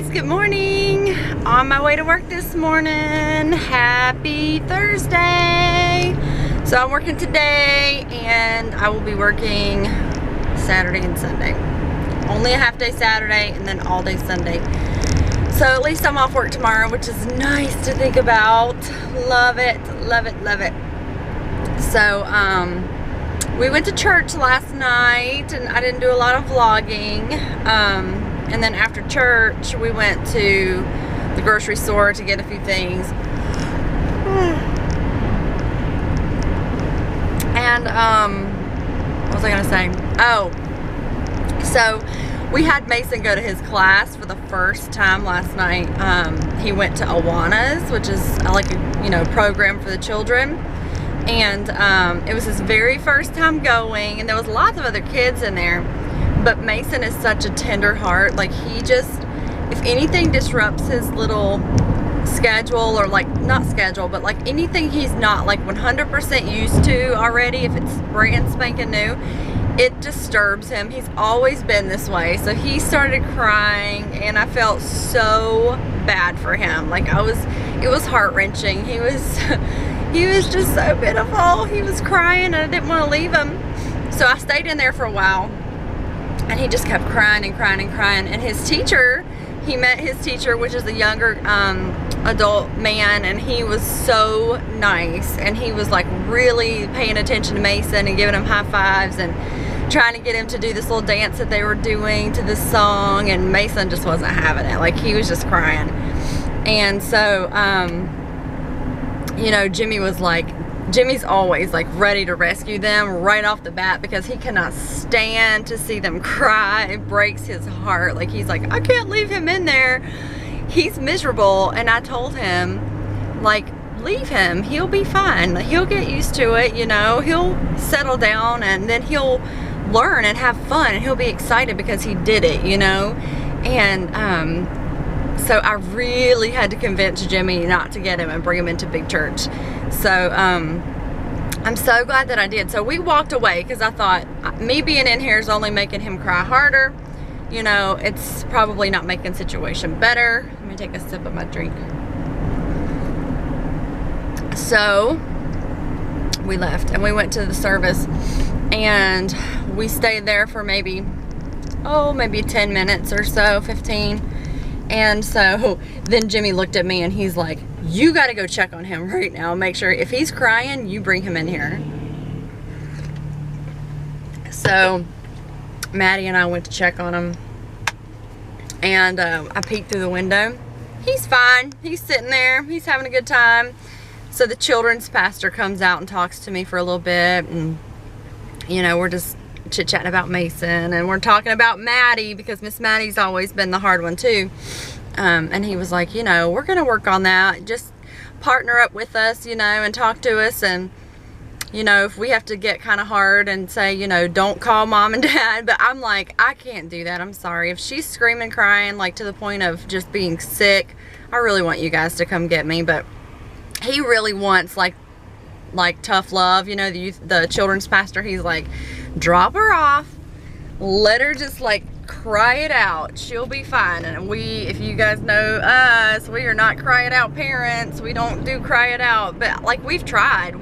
guys, good morning. On my way to work this morning. Happy Thursday. So I'm working today and I will be working Saturday and Sunday. Only a half day Saturday and then all day Sunday. So at least I'm off work tomorrow, which is nice to think about. Love it, love it, love it. So we went to church last night and I didn't do a lot of vlogging. And then after church, we went to the grocery store to get a few things. And, what was I gonna say? Oh, so we had Mason go to his class for the first time last night. He went to Awana's, which is like a, program for the children. And it was his very first time going, and there was lots of other kids in there. But Mason is such a tender heart. Like, he just, if anything disrupts his little schedule, or like, not schedule, but like anything he's not like 100% used to already, if it's brand spanking new, it disturbs him. He's always been this way. So he started crying and I felt so bad for him. Like, it was heart-wrenching. He was just so pitiful. He was crying and I didn't want to leave him. So I stayed in there for a while. And he just kept crying and crying and crying. And his teacher, he met his teacher, which is a younger adult man, and he was so nice. And he was like really paying attention to Mason and giving him high fives and trying to get him to do this little dance that they were doing to this song. And Mason just wasn't having it. Like, he was just crying. And so, Jimmy's always like ready to rescue them right off the bat because he cannot stand to see them cry. It breaks his heart. Like, he's like, I can't leave him in there. He's miserable. And I told him, like, leave him. He'll be fine. He'll get used to it, He'll settle down and then he'll learn and have fun and he'll be excited because he did it, And so I really had to convince Jimmy not to get him and bring him into big church. So I'm so glad that I did. So we walked away because I thought me being in here is only making him cry harder. It's probably not making the situation better. Let me take a sip of my drink. So we left and we went to the service and we stayed there for maybe 10 minutes or so, 15. And so then Jimmy looked at me and he's like, you got to go check on him right now. Make sure if he's crying, you bring him in here. So Maddie and I went to check on him. And I peeked through the window. He's fine. He's sitting there. He's having a good time. So the children's pastor comes out and talks to me for a little bit. And, we're just chit-chatting about Mason. And we're talking about Maddie because Miss Maddie's always been the hard one too. And he was like, we're going to work on that. Just partner up with us, and talk to us. And, if we have to get kind of hard and say, don't call mom and dad. But I'm like, I can't do that. I'm sorry. If she's screaming, crying, like to the point of just being sick, I really want you guys to come get me. But he really wants like tough love. The children's pastor, he's like, drop her off. Let her just like cry it out. She'll be fine. And if you guys know us, we are not cry it out parents. We don't do cry it out. But like, we've tried.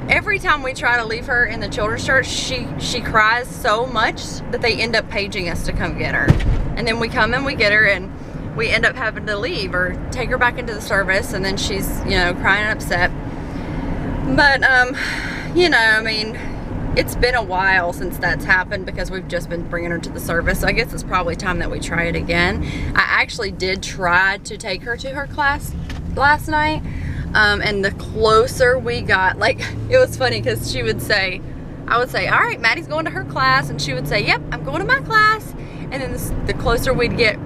Every time we try to leave her in the children's church, she cries so much that they end up paging us to come get her. And then we come and we get her and we end up having to leave or take her back into the service. And then she's, crying and upset. But, it's been a while since that's happened because we've just been bringing her to the service. So I guess it's probably time that we try it again. I actually did try to take her to her class last night. And the closer we got, like, it was funny because I would say, all right, Maddie's going to her class. And she would say, yep, I'm going to my class. And then the closer we'd get,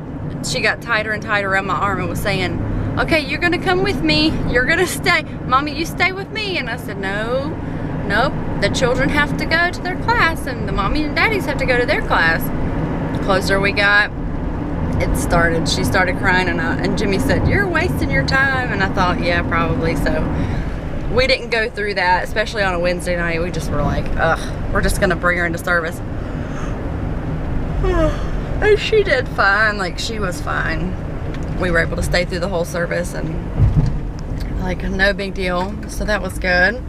she got tighter and tighter around my arm and was saying, okay, you're going to come with me. You're going to stay. Mommy, you stay with me. And I said, nope, the children have to go to their class and the mommy and daddies have to go to their class. The closer we got, she started crying and Jimmy said, you're wasting your time. And I thought, yeah, probably. So we didn't go through that, especially on a Wednesday night. We just were like, ugh, we're just going to bring her into service. And she did fine. Like, she was fine. We were able to stay through the whole service and like no big deal. So that was good.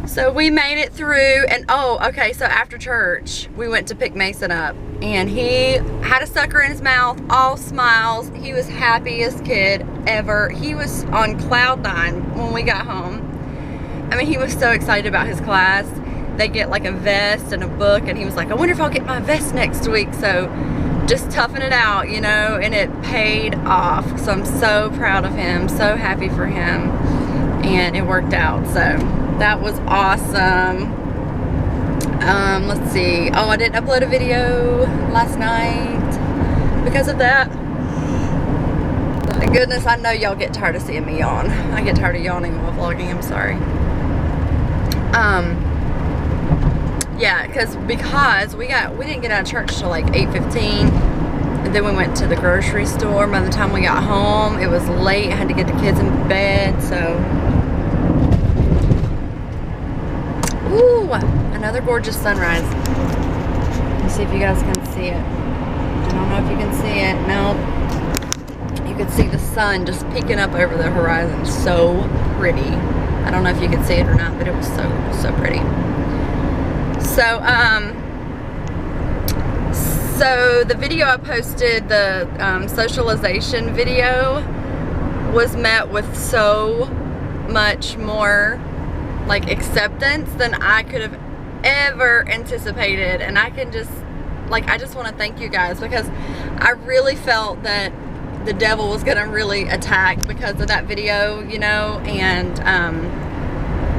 So we made it through, and oh, okay, so after church, we went to pick Mason up, and he had a sucker in his mouth, all smiles. He was happiest kid ever. He was on cloud 9 when we got home. I mean, he was so excited about his class. They get like a vest and a book, and he was like, I wonder if I'll get my vest next week. So just toughing it out, you know, and it paid off. So I'm so proud of him, so happy for him, and it worked out. So that was awesome. Let's see. Oh, I didn't upload a video last night because of that. Thank goodness, I know y'all get tired of seeing me yawn. I get tired of yawning while vlogging, I'm sorry. Yeah, because we didn't get out of church till like 8:15. And then we went to the grocery store. By the time we got home, it was late. I had to get the kids in bed, so. Ooh, another gorgeous sunrise. Let me see if you guys can see it. I don't know if you can see it. No. You can see the sun just peeking up over the horizon. So pretty. I don't know if you can see it or not, but it was so pretty. So, so the video I posted, the socialization video, was met with so much more like acceptance than I could have ever anticipated. And I can just, like, I just want to thank you guys, because I really felt that the devil was gonna really attack because of that video, you know, and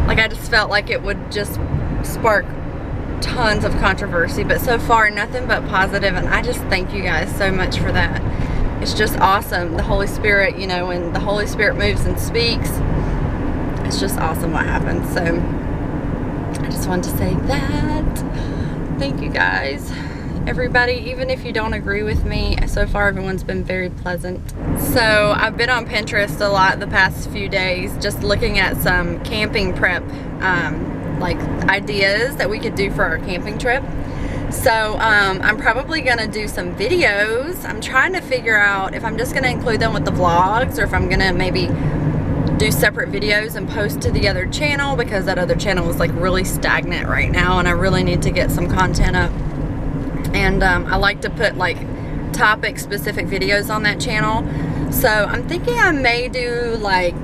like, I just felt like it would just spark tons of controversy, but so far nothing but positive, and I just thank you guys so much for that. It's just awesome. The Holy Spirit, you know, when the Holy Spirit moves and speaks, it's just awesome what happens. So I just wanted to say that. Thank you guys, everybody. Even if you don't agree with me, so far everyone's been very pleasant. So I've been on Pinterest a lot the past few days, just looking at some camping prep like ideas that we could do for our camping trip. So I'm probably gonna do some videos. I'm trying to figure out if I'm just gonna include them with the vlogs, or if I'm gonna maybe do separate videos and post to the other channel, because that other channel is like really stagnant right now, and I really need to get some content up. And I like to put like topic specific videos on that channel. So I'm thinking I may do like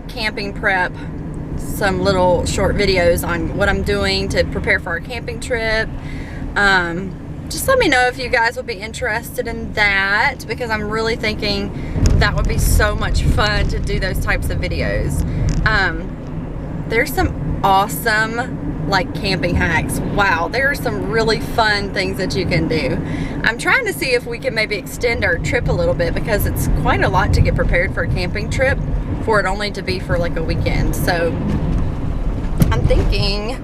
camping prep, some little short videos on what I'm doing to prepare for our camping trip. Just let me know if you guys will be interested in that, because I'm really thinking that would be so much fun to do those types of videos. There's some awesome like camping hacks. Wow, there are some really fun things that you can do. I'm trying to see if we can maybe extend our trip a little bit, because it's quite a lot to get prepared for a camping trip for it only to be for like a weekend. So I'm thinking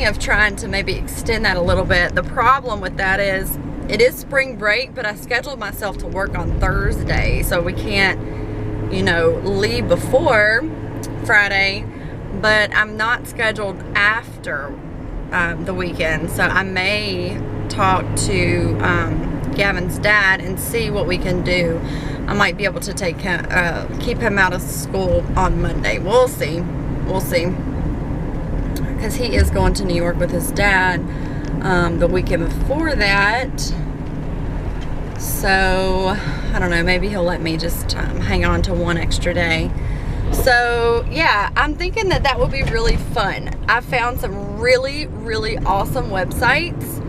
of trying to maybe extend that a little bit. The problem with that is it is spring break, but I scheduled myself to work on Thursday, so we can't, you know, leave before Friday, but I'm not scheduled after the weekend. So I may talk to Gavin's dad and see what we can do. I might be able to take him, keep him out of school on Monday. We'll see. We'll see. Because he is going to New York with his dad the weekend before that. So, I don't know. Maybe he'll let me just hang on to one extra day. So, yeah, I'm thinking that that would be really fun. I found some really, really awesome websites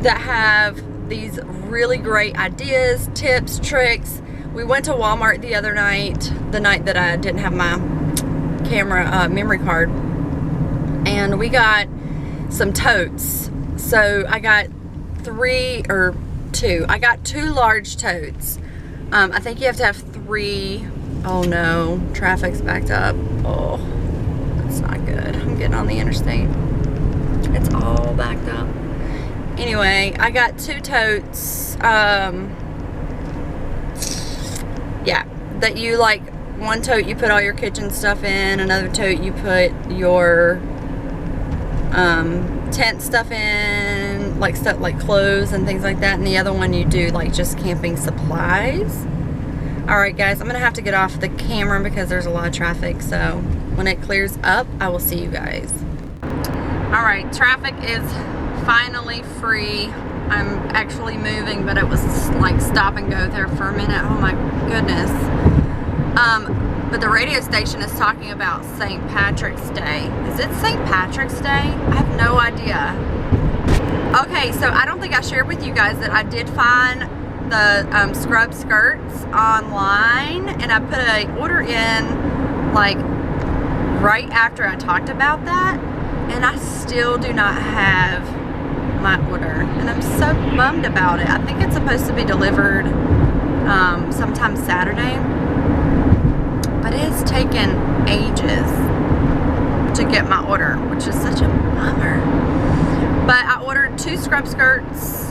that have these really great ideas, tips, tricks. We went to Walmart the other night, the night that I didn't have my camera memory card, and we got some totes. So I got I got 2 large totes. I think you have to have 3. Oh no, traffic's backed up. Oh, that's not good. I'm getting on the interstate. It's all backed up. Anyway, I got 2 totes. Yeah, that you like, one tote you put all your kitchen stuff in, another tote you put your tent stuff in, like stuff like clothes and things like that, and the other one you do like just camping supplies. Alright guys, I'm gonna have to get off the camera because there's a lot of traffic, so when it clears up I will see you guys. Alright, traffic is finally free. I'm actually moving, but it was like stop and go there for a minute. Oh my goodness. But the radio station is talking about St. Patrick's Day. Is it St. Patrick's Day? I have no idea. Okay, so I don't think I shared with you guys that I did find the scrub skirts online, and I put an order in like right after I talked about that, and I still do not have my order, and I'm so bummed about it. I think it's supposed to be delivered sometime Saturday, but it has taken ages to get my order, which is such a bummer. But I ordered 2 scrub skirts,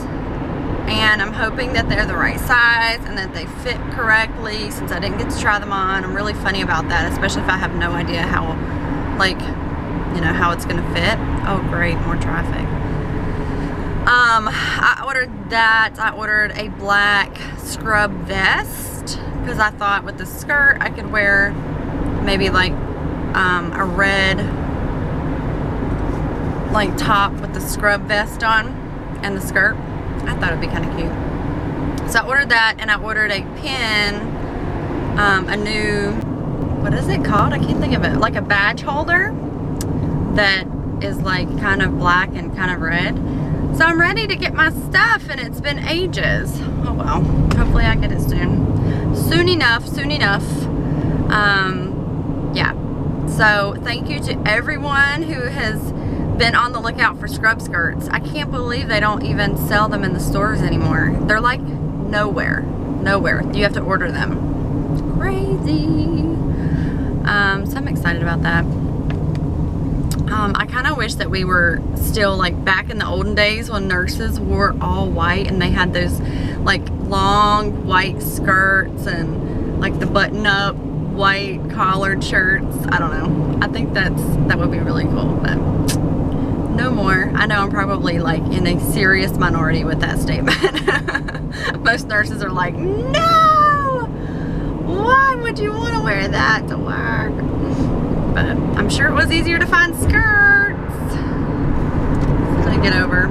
and I'm hoping that they're the right size and that they fit correctly since I didn't get to try them on. I'm really funny about that, especially if I have no idea how, like, you know, how it's gonna fit. Oh great, more traffic. I ordered that. I ordered a black scrub vest because I thought with the skirt I could wear maybe like a red like top with the scrub vest on and the skirt. I thought it'd be kind of cute. So I ordered that, and I ordered a pin, a new, what is it called? I can't think of it. Like a badge holder that is like kind of black and kind of red. So I'm ready to get my stuff, and it's been ages. Oh well, hopefully I get it soon. Soon enough, soon enough. Yeah. So thank you to everyone who has been on the lookout for scrub skirts. I can't believe they don't even sell them in the stores anymore. They're like nowhere. You have to order them. Crazy. So I'm excited about that. I kind of wish that we were still like back in the olden days when nurses wore all white and they had those like long white skirts and like the button-up white collared shirts. I don't know. I think that would be really cool, but no more. I know I'm probably like in a serious minority with that statement. Most nurses are like, no! Why would you want to wear that to work? But I'm sure it was easier to find skirts to get over.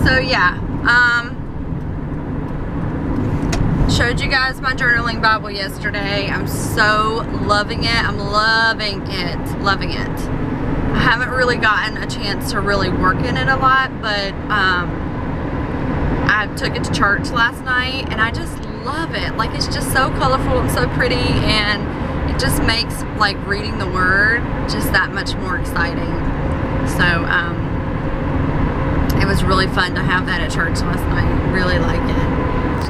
So yeah, showed you guys my journaling Bible yesterday. I'm so loving it. I'm loving it. Loving it. I haven't really gotten a chance to really work in it a lot, but I took it to church last night, and I just love it. Like, it's just so colorful and so pretty, and it just makes like reading the word just that much more exciting. So it was really fun to have that at church last night. Really like it.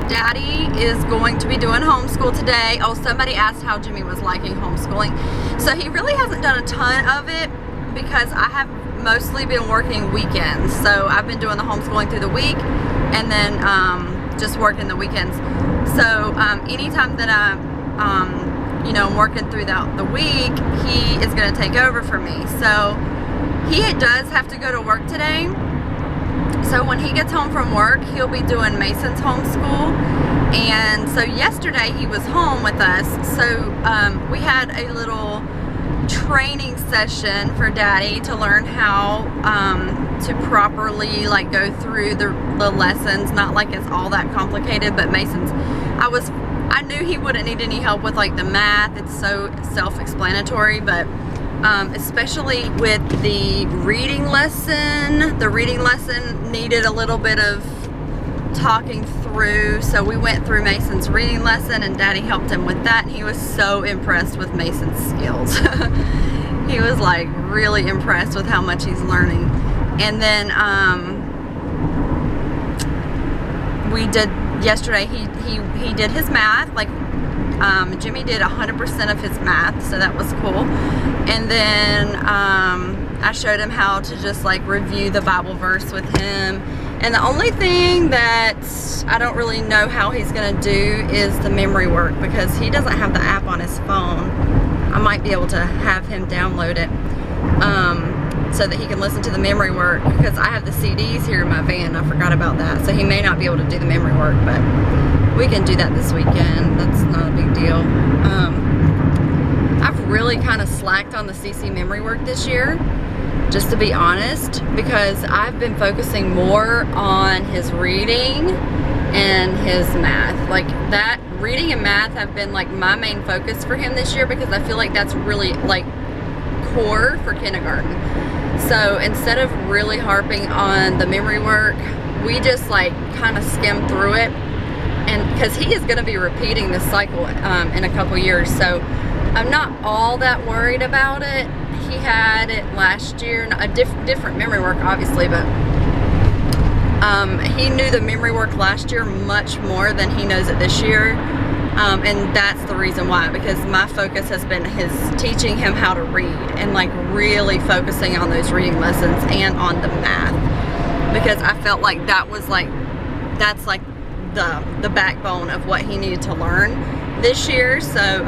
Daddy is going to be doing homeschool today. Oh, somebody asked how Jimmy was liking homeschooling. So he really hasn't done a ton of it because I have mostly been working weekends. So I've been doing the homeschooling through the week and then just working the weekends. So anytime that I'm, you know, working throughout the week, he is going to take over for me. So he does have to go to work today. So when he gets home from work, he'll be doing Mason's homeschool. And so yesterday he was home with us. So we had a little training session for Daddy to learn how to properly like go through the lessons. Not like it's all that complicated, but Mason's, I knew he wouldn't need any help with like the math. It's so self-explanatory, but especially with the reading lesson needed a little bit of talking through. So we went through Mason's reading lesson, and Daddy helped him with that, and he was so impressed with Mason's skills. He was like really impressed with how much he's learning. And then we did yesterday, he did his math, like Jimmy did 100% of his math, so that was cool. And then I showed him how to just like review the Bible verse with him. And the only thing that I don't really know how he's gonna do is the memory work, because he doesn't have the app on his phone. I might be able to have him download it. so that he can listen to the memory work, because I have the CDs here in my van. I forgot about that, so he may not be able to do the memory work, but we can do that this weekend. That's not a big deal. I've really kind of slacked on the CC memory work this year, just to be honest, because I've been focusing more on his reading and his math. Like that, reading and math have been like my main focus for him this year, because I feel like that's really like core for kindergarten. So instead of really harping on the memory work, we just like kind of skim through it, and because he is going to be repeating this cycle in a couple years, so I'm not all that worried about it. He had it last year, a different memory work obviously, but he knew the memory work last year much more than he knows it this year, and that's the reason why, because my focus has been teaching him how to read, and like really focusing on those reading lessons and on the math, because I felt like that was like, that's like the backbone of what he needed to learn this year. So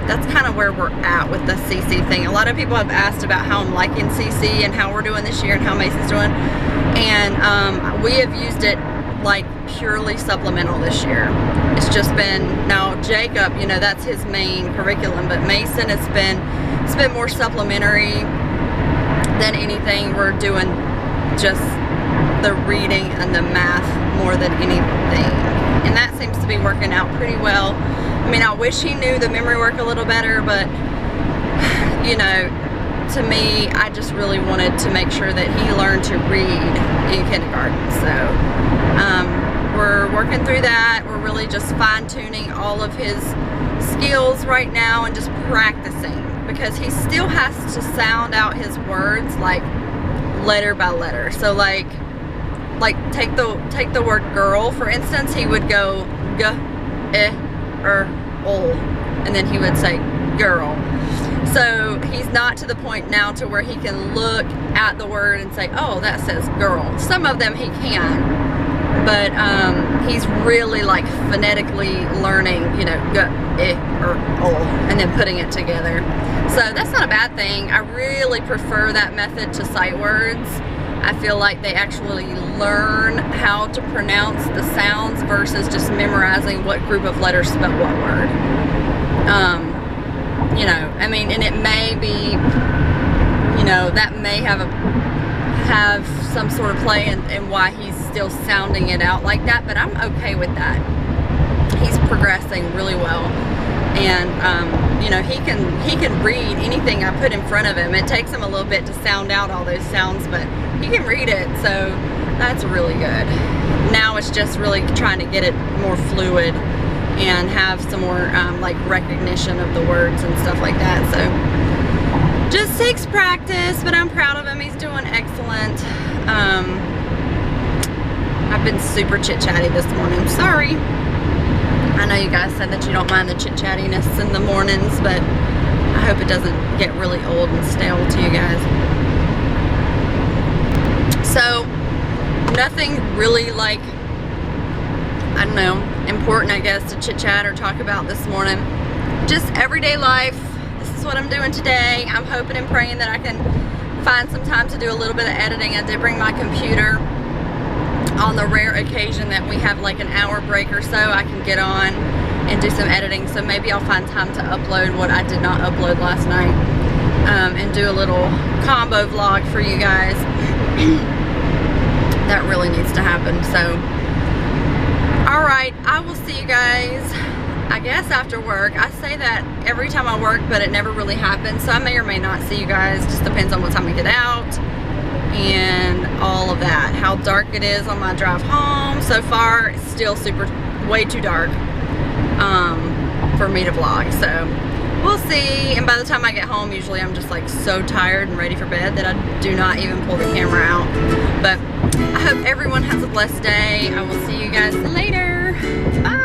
that's kind of where we're at with the CC thing. A lot of people have asked about how I'm liking CC and how we're doing this year and how Mason's doing, and we have used it like purely supplemental this year. It's just been, now Jacob, you know, that's his main curriculum, but Mason, it's been more supplementary than anything. We're doing just the reading and the math more than anything, and that seems to be working out pretty well. I mean, I wish he knew the memory work a little better, but you know, to me, I just really wanted to make sure that he learned to read in kindergarten. So we're working through that. We're really just fine-tuning all of his skills right now and just practicing, because he still has to sound out his words like letter by letter. So like take the word girl, for instance. He would go g, ol, and then he would say girl. So he's not to the point now to where he can look at the word and say, oh, that says girl. Some of them he can, but he's really like phonetically learning, you know, g, ol, and then putting it together. So that's not a bad thing. I really prefer that method to sight words. I feel like they actually learn how to pronounce the sounds versus just memorizing what group of letters spell what word. You know, I mean, and it may be, you know, that may have some sort of play in why he's still sounding it out like that, but I'm okay with that. He's progressing really well, and you know, he can read anything I put in front of him. It takes him a little bit to sound out all those sounds, but he can read it, so that's really good. Now it's just really trying to get it more fluid and have some more like recognition of the words and stuff like that. So just takes practice, but I'm proud of him. He's doing excellent. I've been super chit-chatty this morning. Sorry. I know you guys said that you don't mind the chit-chattiness in the mornings, but I hope it doesn't get really old and stale to you guys. So nothing really like, I don't know, important I guess to chit-chat or talk about this morning. Just everyday life. This is what I'm doing today. I'm hoping and praying that I can find some time to do a little bit of editing. I did bring my computer on the rare occasion that we have like an hour break or so. I can get on and do some editing, so maybe I'll find time to upload what I did not upload last night, and do a little combo vlog for you guys. That really needs to happen. So alright, I will see you guys, I guess, after work. I say that every time I work, but it never really happens, so I may or may not see you guys. Just depends on what time we get out and all of that. How dark it is on my drive home. So far, it's still way too dark for me to vlog, so we'll see. And by the time I get home, usually I'm just like so tired and ready for bed that I do not even pull the camera out. But I hope everyone has a blessed day. I will see you guys later. Bye.